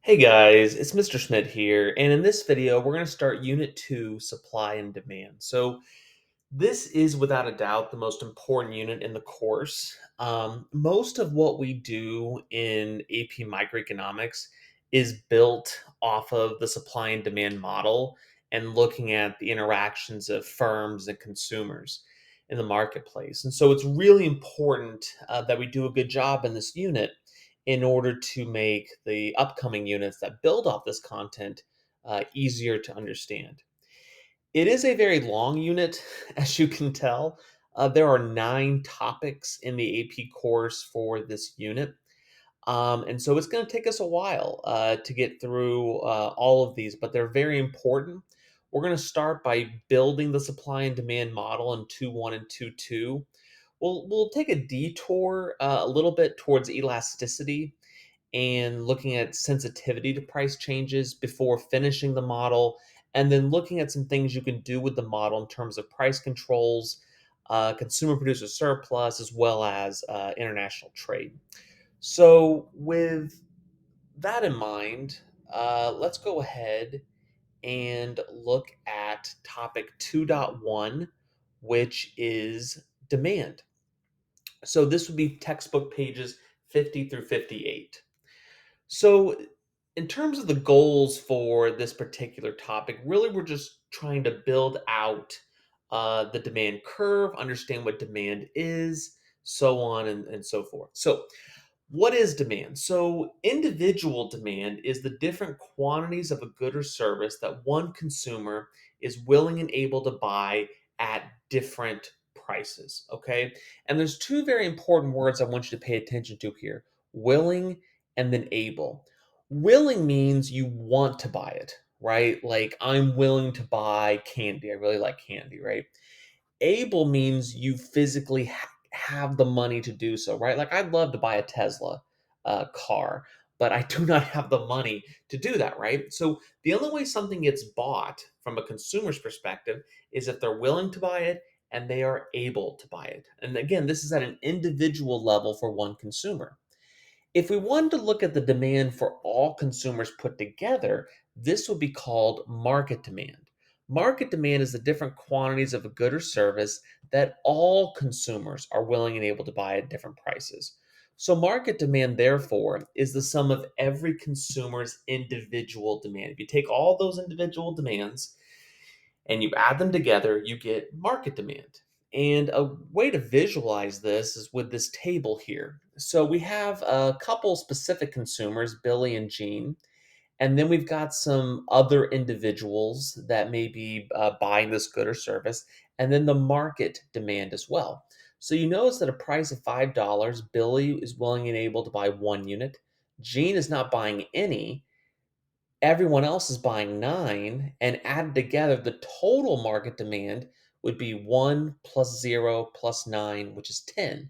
Hey guys, it's Mr. Schmidt here, and in this video, we're going to start Unit 2, Supply and Demand. So, this is without a doubt the most important unit in the course. Most of what we do in AP microeconomics is built off of the supply and demand model and looking at the interactions of firms and consumers in the marketplace. And so, it's really important that we do a good job in this unit in order to make the upcoming units that build off this content easier to understand. It is a very long unit, as you can tell. There are 9 topics in the AP course for this unit. And so it's going to take us a while to get through all of these, but they're very important. We're going to start by building the supply and demand model in 2.1 and 2.2. We'll take a detour a little bit towards elasticity and looking at sensitivity to price changes before finishing the model, and then looking at some things you can do with the model in terms of price controls, consumer producer surplus, as well as international trade. So, with that in mind, let's go ahead and look at topic 2.1, which is demand. So, this would be textbook pages 50 through 58. So, in terms of the goals for this particular topic, really we're just trying to build out the demand curve, understand what demand is, so on and so forth. So, what is demand? So, individual demand is the different quantities of a good or service that one consumer is willing and able to buy at different prices. Okay. And there's two very important words I want you to pay attention to here: willing and then able. Willing means you want to buy it, right? Like, I'm willing to buy candy. I really like candy, right? Able means you physically have the money to do so, right? Like, I'd love to buy a Tesla car, but I do not have the money to do that, right? So the only way something gets bought from a consumer's perspective is if they're willing to buy it and they are able to buy it. And again, this is at an individual level for one consumer. If we wanted to look at the demand for all consumers put together, this would be called market demand. Market demand is the different quantities of a good or service that all consumers are willing and able to buy at different prices. So, market demand, therefore, is the sum of every consumer's individual demand. If you take all those individual demands and you add them together, you get market demand. And a way to visualize this is with this table here. So we have a couple specific consumers, Billy and Jean, and then we've got some other individuals that may be buying this good or service, and then the market demand as well. So you notice that a price of $5, Billy is willing and able to buy 1 unit. Jean is not buying any, everyone else is buying 9, and added together, the total market demand would be 1 plus 0 plus 9, which is 10.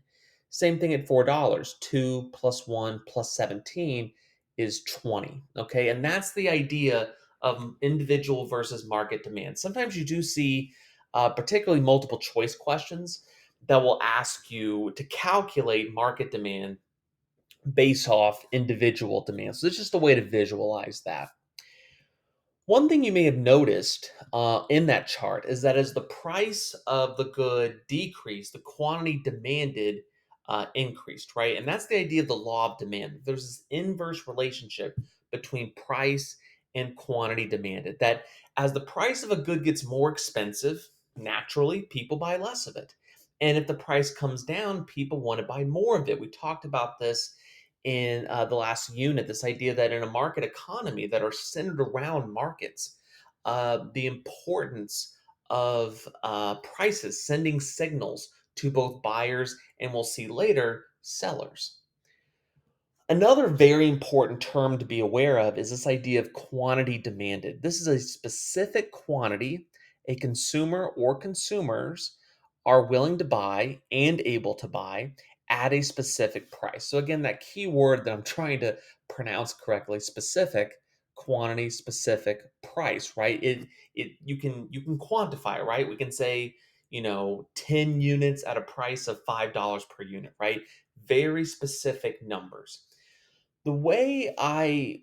Same thing at $4. 2 plus 1 plus 17 is 20. Okay, and that's the idea of individual versus market demand. Sometimes you do see, particularly multiple choice questions, that will ask you to calculate market demand based off individual demand. So it's just a way to visualize that. One thing you may have noticed in that chart is that as the price of the good decreased, the quantity demanded increased, right? And that's the idea of the law of demand. There's this inverse relationship between price and quantity demanded, that as the price of a good gets more expensive, naturally, people buy less of it. And if the price comes down, people want to buy more of it. We talked about this in the last unit, this idea that in a market economy that are centered around markets, the importance of prices sending signals to both buyers and, we'll see later, sellers. Another very important term to be aware of is this idea of quantity demanded. This is a specific quantity a consumer or consumers are willing to buy and able to buy at a specific price. So again, that key word that I'm trying to pronounce correctly: specific, quantity, specific, price, right? It you can quantify it, right? We can say, 10 units at a price of $5 per unit, right? Very specific numbers. The way I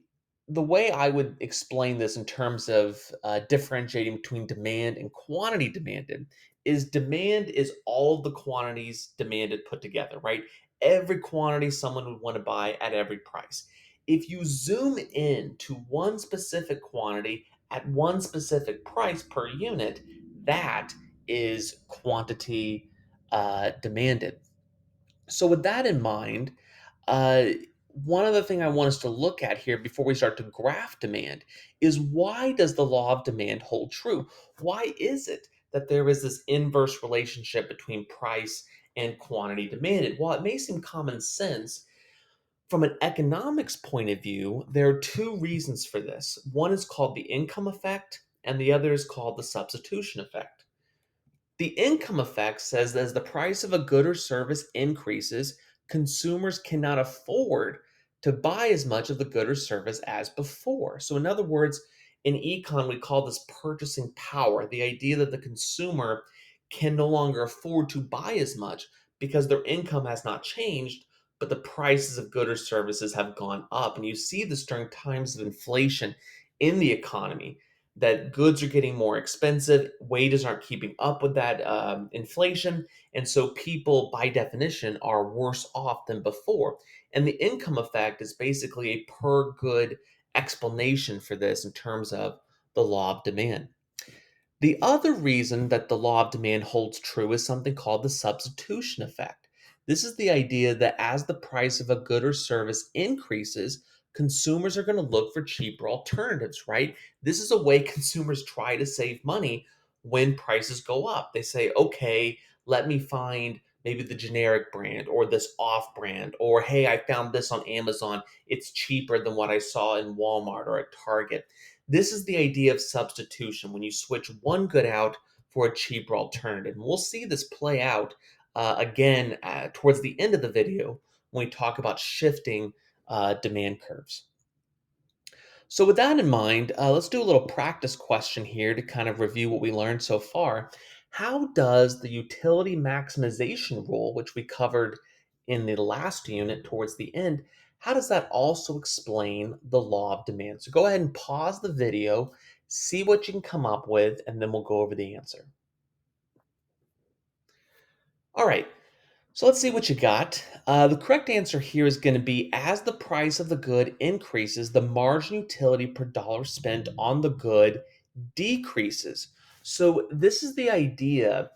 the way I would explain this in terms of differentiating between demand and quantity demanded is demand is all the quantities demanded put together, right? Every quantity someone would want to buy at every price. If you zoom in to one specific quantity at one specific price per unit, that is quantity demanded. So, with that in mind, uh, one other thing I want us to look at here before we start to graph demand is why does the law of demand hold true? Why is it that there is this inverse relationship between price and quantity demanded? While it may seem common sense, from an economics point of view, there are two reasons for this. One is called the income effect, and the other is called the substitution effect. The income effect says that as the price of a good or service increases, consumers cannot afford to buy as much of the good or service as before. So, in other words, in econ, we call this purchasing power, the idea that the consumer can no longer afford to buy as much because their income has not changed, but the prices of good or services have gone up. And you see this during times of inflation in the economy, that goods are getting more expensive, wages aren't keeping up with that inflation, and so people, by definition, are worse off than before. And the income effect is basically a per good explanation for this in terms of the law of demand. The other reason that the law of demand holds true is something called the substitution effect. This is the idea that as the price of a good or service increases, consumers are going to look for cheaper alternatives, right? This is a way consumers try to save money when prices go up. They say, okay, let me find maybe the generic brand or this off brand, or hey, I found this on Amazon. It's cheaper than what I saw in Walmart or at Target. This is the idea of substitution when you switch one good out for a cheaper alternative. And we'll see this play out again towards the end of the video when we talk about shifting demand curves. So, with that in mind, let's do a little practice question here to kind of review what we learned so far. How does the utility maximization rule, which we covered in the last unit towards the end, how does that also explain the law of demand? So, go ahead and pause the video, see what you can come up with, and then we'll go over the answer. All right, so let's see what you got. The correct answer here is going to be as the price of the good increases, the margin utility per dollar spent on the good decreases. So this is the idea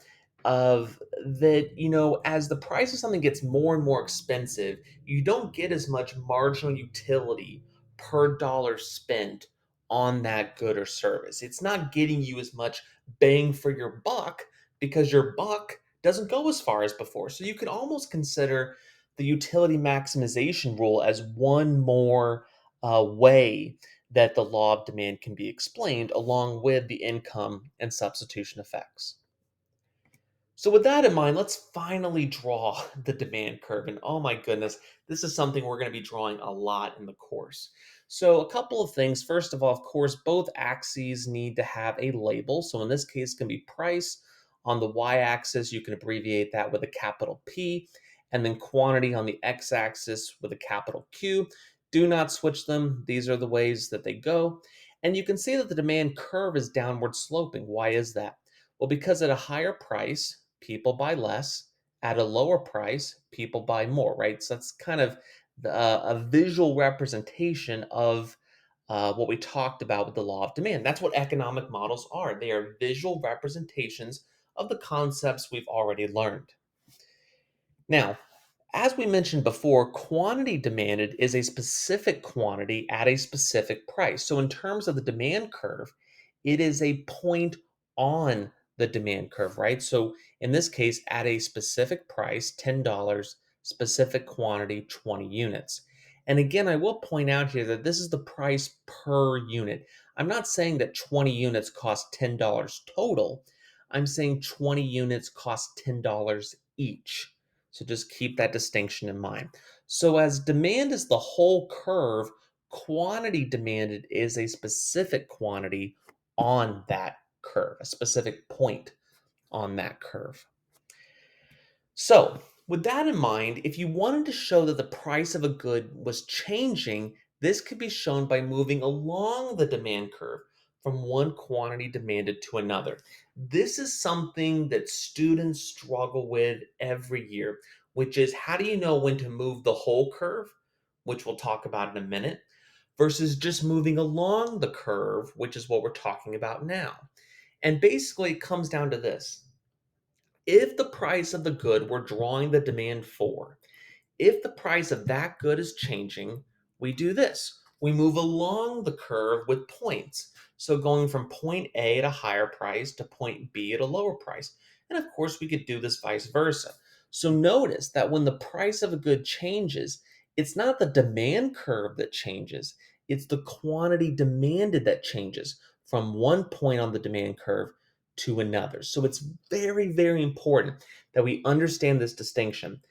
of that, as the price of something gets more and more expensive, you don't get as much marginal utility per dollar spent on that good or service. It's not getting you as much bang for your buck because your buck doesn't go as far as before. So you could almost consider the utility maximization rule as one more way that the law of demand can be explained along with the income and substitution effects. So, with that in mind, let's finally draw the demand curve. And oh my goodness, this is something we're going to be drawing a lot in the course. So, a couple of things. First of all, of course, both axes need to have a label. So, in this case, it's going to be price. On the y axis, you can abbreviate that with a capital P, and then quantity on the x axis with a capital Q. Do not switch them, these are the ways that they go. And you can see that the demand curve is downward sloping. Why is that? Well, because at a higher price, people buy less. At a lower price, people buy more, right? So that's kind of a visual representation of what we talked about with the law of demand. That's what economic models are. They are visual representations of the concepts we've already learned. Now, as we mentioned before, quantity demanded is a specific quantity at a specific price. So, in terms of the demand curve, it is a point on the demand curve, right? So, in this case, at a specific price, $10, specific quantity, 20 units. And again, I will point out here that this is the price per unit. I'm not saying that 20 units cost $10 total. I'm saying 20 units cost $10 each. So just keep that distinction in mind. So as demand is the whole curve, quantity demanded is a specific quantity on that curve, a specific point on that curve. So with that in mind, if you wanted to show that the price of a good was changing, This could be shown by moving along the demand curve from one quantity demanded to another. This is something that students struggle with every year, which is how do you know when to move the whole curve, which we'll talk about in a minute, versus just moving along the curve, which is what we're talking about now. And basically, it comes down to this: if the price of the good we're drawing the demand for, if the price of that good is changing, we do this. We move along the curve with points. So going from point A at a higher price to point B at a lower price. And of course, we could do this vice versa. So notice that when the price of a good changes, it's not the demand curve that changes, it's the quantity demanded that changes from one point on the demand curve to another. So it's very, very important that we understand this distinction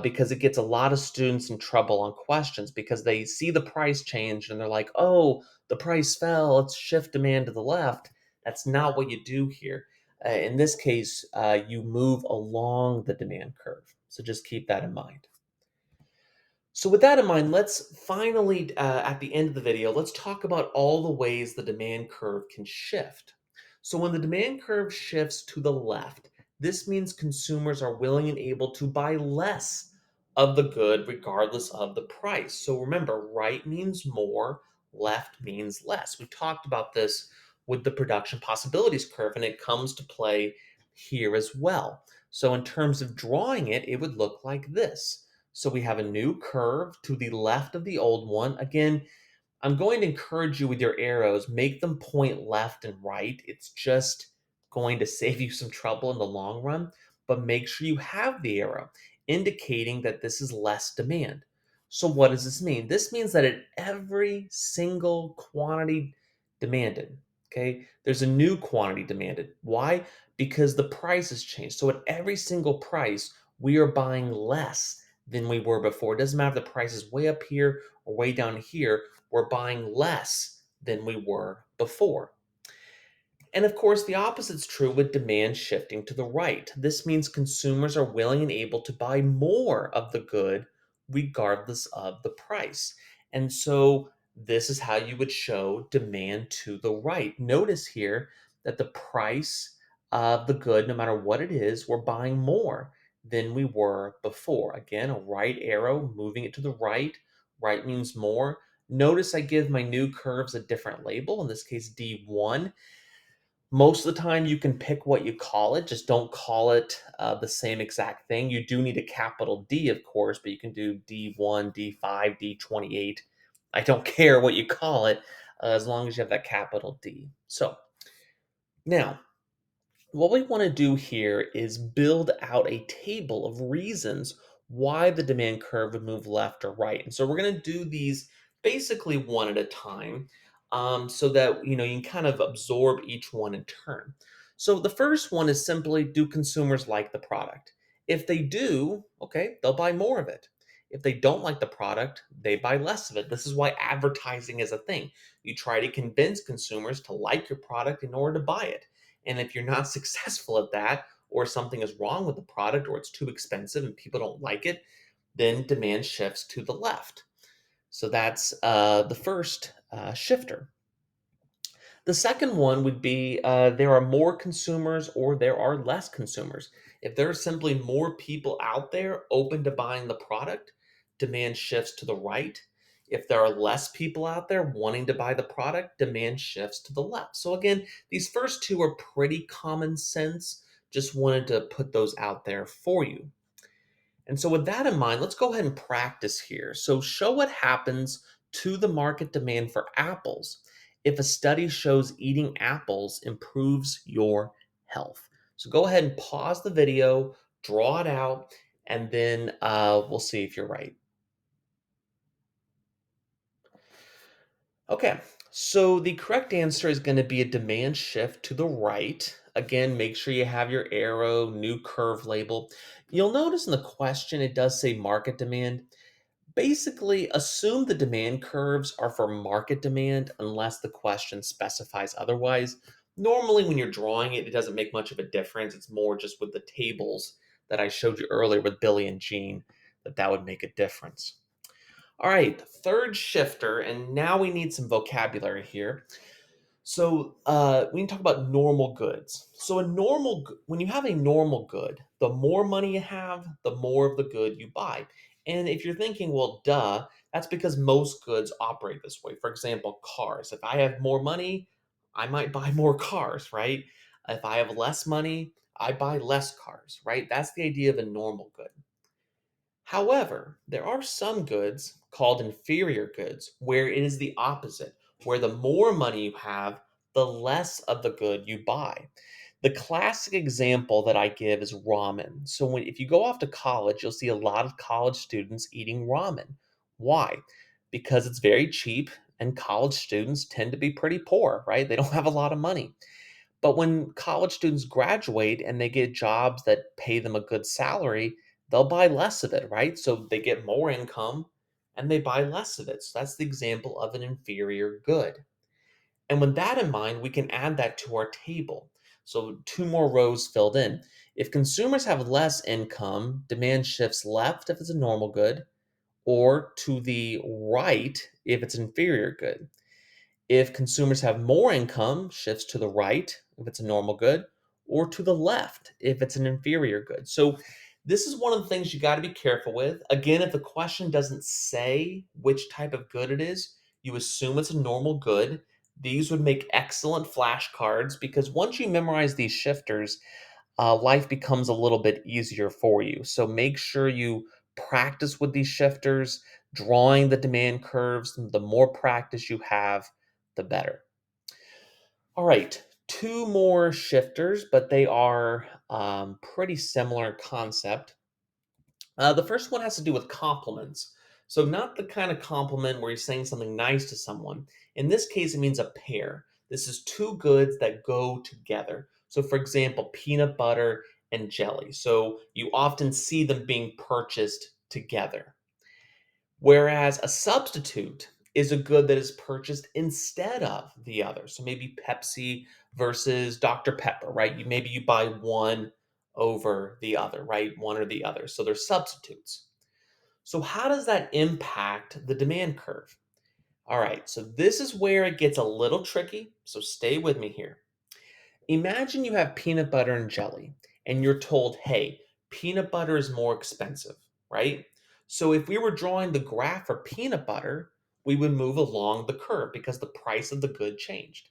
because it gets a lot of students in trouble on questions because they see the price change and they're like, oh, the price fell, let's shift demand to the left. That's not what you do here. In this case, you move along the demand curve. So just keep that in mind. So with that in mind, let's finally, at the end of the video, let's talk about all the ways the demand curve can shift. So when the demand curve shifts to the left, this means consumers are willing and able to buy less of the good regardless of the price. So remember, right means more, left means less. We talked about this with the production possibilities curve, and it comes to play here as well. So in terms of drawing it, it would look like this. So we have a new curve to the left of the old one. Again, I'm going to encourage you with your arrows, make them point left and right. It's just going to save you some trouble in the long run, but make sure you have the arrow indicating that this is less demand. So what does this mean? This means that at every single quantity demanded, okay, there's a new quantity demanded. Why? Because the price has changed. So at every single price, we are buying less than we were before. It doesn't matter if the price is way up here or way down here, we're buying less than we were before. And of course, the opposite's true with demand shifting to the right. This means consumers are willing and able to buy more of the good regardless of the price. And so this is how you would show demand to the right. Notice here that the price of the good, no matter what it is, we're buying more than we were before. Again, a right arrow moving it to the right. Right means more. Notice I give my new curves a different label, in this case D1. Most of the time, you can pick what you call it. Just don't call it the same exact thing. You do need a capital D, of course, but you can do D1, D5, D28. I don't care what you call it as long as you have that capital D. So now, what we want to do here is build out a table of reasons why the demand curve would move left or right. And so we're going to do these basically one at a time so that you can kind of absorb each one in turn. So the first one is simply, do consumers like the product? If they do, okay, they'll buy more of it. If they don't like the product, they buy less of it. This is why advertising is a thing. You try to convince consumers to like your product in order to buy it. And if you're not successful at that, or something is wrong with the product, or it's too expensive and people don't like it, then demand shifts to the left. So that's the first shifter. The second one would be there are more consumers or there are less consumers. If there are simply more people out there open to buying the product, demand shifts to the right. If there are less people out there wanting to buy the product, demand shifts to the left. So, again, these first two are pretty common sense. Just wanted to put those out there for you. And so, with that in mind, let's go ahead and practice here. So, show what happens to the market demand for apples if a study shows eating apples improves your health. So, go ahead and pause the video, draw it out, and then we'll see if you're right. Okay, so the correct answer is going to be a demand shift to the right. Again, make sure you have your arrow, new curve label. You'll notice in the question it does say market demand. Basically, assume the demand curves are for market demand unless the question specifies otherwise. Normally, when you're drawing it, it doesn't make much of a difference. It's more just with the tables that I showed you earlier with Billy and Jean that would make a difference. All right, third shifter, and now we need some vocabulary here. So we can talk about normal goods. So when you have a normal good, the more money you have, the more of the good you buy. And if you're thinking, well, duh, that's because most goods operate this way. For example, cars. If I have more money, I might buy more cars, right? If I have less money, I buy less cars, right? That's the idea of a normal good. However, there are some goods called inferior goods where it is the opposite, where the more money you have, the less of the good you buy. The classic example that I give is ramen. So if you go off to college, you'll see a lot of college students eating ramen. Why? Because it's very cheap and college students tend to be pretty poor, right? They don't have a lot of money. But when college students graduate and they get jobs that pay them a good salary, they'll buy less of it, right? So they get more income and they buy less of it. So that's the example of an inferior good. And with that in mind, we can add that to our table. So two more rows filled in. If consumers have less income, demand shifts left if it's a normal good, or to the right if it's inferior good. If consumers have more income, shifts to the right if it's a normal good, or to the left if it's an inferior good. So this is one of the things you got to be careful with. Again, if the question doesn't say which type of good it is, you assume it's a normal good. These would make excellent flashcards because once you memorize these shifters, life becomes a little bit easier for you. So make sure you practice with these shifters, drawing the demand curves. The more practice you have, the better. All right, two more shifters, but they are pretty similar concept. The first one has to do with compliments. So, not the kind of compliment where you're saying something nice to someone. In this case, it means a pair. This is two goods that go together. So, for example, peanut butter and jelly. So, you often see them being purchased together. Whereas a substitute is a good that is purchased instead of the other. So, maybe Pepsi versus Dr. Pepper, right? Maybe you buy one over the other, right? One or the other. So, they're substitutes. So, how does that impact the demand curve? All right, so this is where it gets a little tricky. So, stay with me here. Imagine you have peanut butter and jelly, and you're told, hey, peanut butter is more expensive, right? So, if we were drawing the graph for peanut butter, we would move along the curve because the price of the good changed.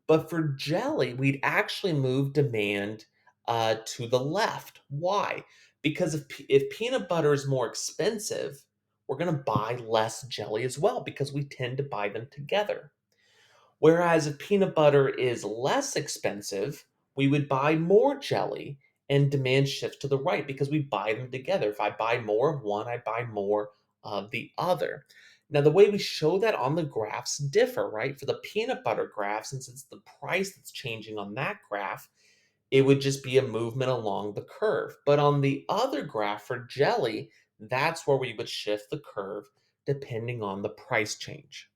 But for jelly, we'd actually move demand to the left. Why? Because if peanut butter is more expensive, we're going to buy less jelly as well because we tend to buy them together. Whereas if peanut butter is less expensive, we would buy more jelly and demand shifts to the right because we buy them together. If I buy more of one, I buy more of the other. Now, the way we show that on the graphs differ, right? For the peanut butter graph, since it's the price that's changing on that graph, it would just be a movement along the curve. But on the other graph for jelly, that's where we would shift the curve depending on the price change.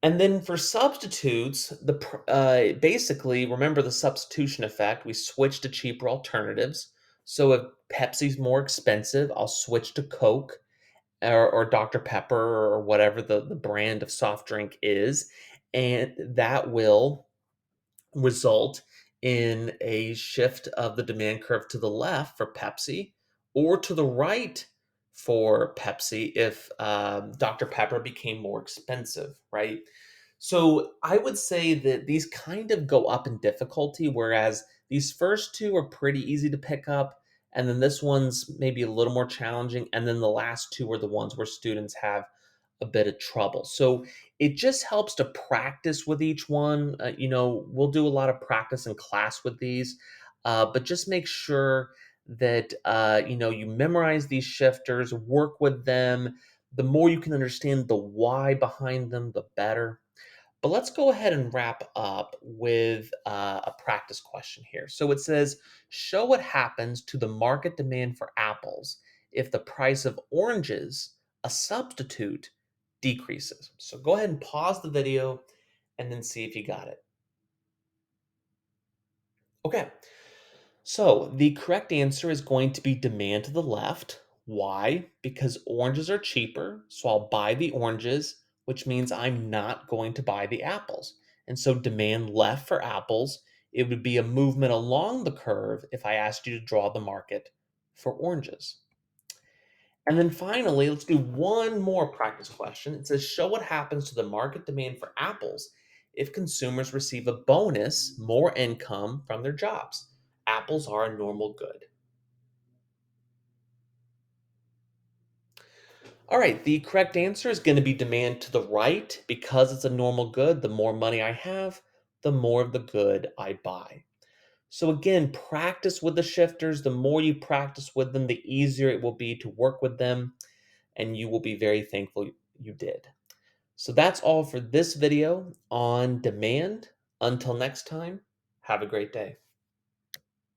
And then for substitutes, basically remember the substitution effect. We switch to cheaper alternatives. So if Pepsi's more expensive, I'll switch to Coke or Dr. Pepper or whatever the brand of soft drink is, and that will result in a shift of the demand curve to the left for Pepsi or to the right for Pepsi if Dr. Pepper became more expensive, right? So I would say that these kind of go up in difficulty, whereas these first two are pretty easy to pick up. And then this one's maybe a little more challenging. And then the last two are the ones where students have a bit of trouble. So it just helps to practice with each one. We'll do a lot of practice in class with these, but just make sure that, you memorize these shifters, work with them. The more you can understand the why behind them, the better. But let's go ahead and wrap up with a practice question here. So it says, show what happens to the market demand for apples if the price of oranges, a substitute, decreases. So go ahead and pause the video and then see if you got it. Okay, so the correct answer is going to be demand to the left, Why? Because oranges are cheaper, so I'll buy the oranges, which means I'm not going to buy the apples. And so demand left for apples. It would be a movement along the curve if I asked you to draw the market for oranges. And then finally, let's do one more practice question. It says, show what happens to the market demand for apples if consumers receive a bonus, more income from their jobs. Apples are a normal good. All right, the correct answer is going to be demand to the right because it's a normal good. The more money I have, the more of the good I buy. So, again, practice with the shifters. The more you practice with them, the easier it will be to work with them, and you will be very thankful you did. So, that's all for this video on demand. Until next time, have a great day.